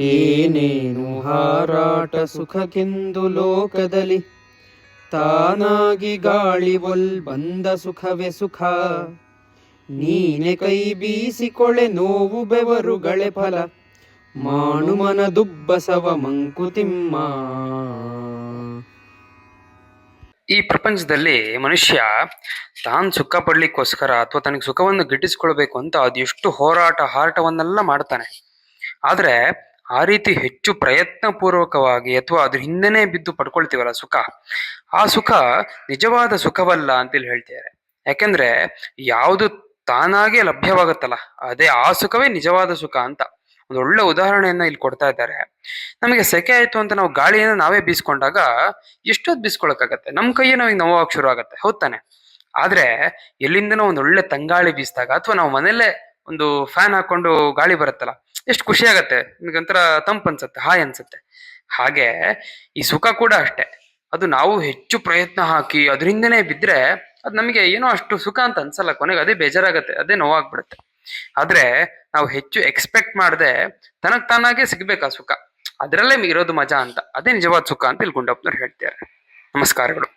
ಏನೇನು ಹಾರಾಟ ಸುಖಕ್ಕೆಂದು ಲೋಕದಲ್ಲಿ, ತಾನಾಗಿ ಗಾಳಿ ಬಂದ ಸುಖವೇ ಸುಖ. ನೀನೆ ಕೈ ಬೀಸಿಕೊಳೆ ನೋವು ಬೆವರುಗಳೆ ಫಲ, ಮಾಣುಮನ ದುಬ್ಬಸವ ಮಂಕುತಿಮ್ಮ. ಈ ಪ್ರಪಂಚದಲ್ಲಿ ಮನುಷ್ಯ ತಾನು ಸುಖ ಪಡ್ಲಿಕ್ಕೋಸ್ಕರ ಅಥವಾ ತನಗೆ ಸುಖವನ್ನು ಗಿಟ್ಟಿಸ್ಕೊಳ್ಬೇಕು ಅಂತ ಅದೆಷ್ಟು ಹಾರಾಟವನ್ನೆಲ್ಲ ಮಾಡ್ತಾನೆ. ಆದ್ರೆ ಆ ರೀತಿ ಹೆಚ್ಚು ಪ್ರಯತ್ನ ಪೂರ್ವಕವಾಗಿ ಅಥವಾ ಅದ್ರ ಹಿಂದೆನೆ ಬಿದ್ದು ಪಡ್ಕೊಳ್ತೀವಲ್ಲ ಸುಖ, ಆ ಸುಖ ನಿಜವಾದ ಸುಖವಲ್ಲ ಅಂತೇಳಿ ಹೇಳ್ತಿದ್ದಾರೆ. ಯಾಕೆಂದ್ರೆ ಯಾವುದು ತಾನಾಗೆ ಲಭ್ಯವಾಗುತ್ತಲ್ಲ ಅದೇ ಆ ಸುಖವೇ ನಿಜವಾದ ಸುಖ ಅಂತ ಒಂದು ಒಳ್ಳೆ ಉದಾಹರಣೆಯನ್ನ ಇಲ್ಲಿ ಕೊಡ್ತಾ ಇದ್ದಾರೆ. ನಮಗೆ ಸೆಕೆ ಆಯ್ತು ಅಂತ ನಾವು ಗಾಳಿಯನ್ನು ನಾವೇ ಬೀಸ್ಕೊಂಡಾಗ ಎಷ್ಟೊತ್ತು ಬೀಸ್ಕೊಳಕ್ಕಾಗತ್ತೆ, ನಮ್ ಕೈಯೇ ನಾವೀಗ ನೋವಾಗ ಶುರು ಆಗತ್ತೆ, ಹೌದ್ ತಾನೆ? ಆದ್ರೆ ಎಲ್ಲಿಂದನೋ ಒಂದು ಒಳ್ಳೆ ತಂಗಾಳಿ ಬೀಸಿದಾಗ ಅಥವಾ ನಾವು ಮನೇಲೆ ಒಂದು ಫ್ಯಾನ್ ಹಾಕೊಂಡು ಗಾಳಿ ಬರುತ್ತಲ್ಲ, ಎಷ್ಟು ಖುಷಿ ಆಗತ್ತೆ, ನಿಮ್ಗೊಂಥರ ತಂಪು ಅನ್ಸುತ್ತೆ, ಹಾಯ್ ಅನ್ಸುತ್ತೆ. ಹಾಗೆ ಈ ಸುಖ ಕೂಡ ಅಷ್ಟೇ, ಅದು ನಾವು ಹೆಚ್ಚು ಪ್ರಯತ್ನ ಹಾಕಿ ಅದರಿಂದನೇ ಬಿದ್ರೆ ಅದು ನಮಗೆ ಏನೋ ಅಷ್ಟು ಸುಖ ಅಂತ ಅನ್ಸಲ್ಲ, ಕೊನೆಗೆ ಅದೇ ಬೇಜಾರಾಗತ್ತೆ, ಅದೇ ನೋವಾಗ್ಬಿಡುತ್ತೆ. ಆದ್ರೆ ನಾವು ಹೆಚ್ಚು ಎಕ್ಸ್ಪೆಕ್ಟ್ ಮಾಡದೆ ತನಗ್ ತಾನಾಗೆ ಸಿಗ್ಬೇಕು ಆ ಸುಖ, ಅದರಲ್ಲೇ ಇರೋದು ಮಜಾ ಅಂತ, ಅದೇ ನಿಜವಾದ ಸುಖ ಅಂತ ಇಲ್ಲಿ ಗುಂಡಪ್ಪನವ್ರು ಹೇಳ್ತಾರೆ. ನಮಸ್ಕಾರಗಳು.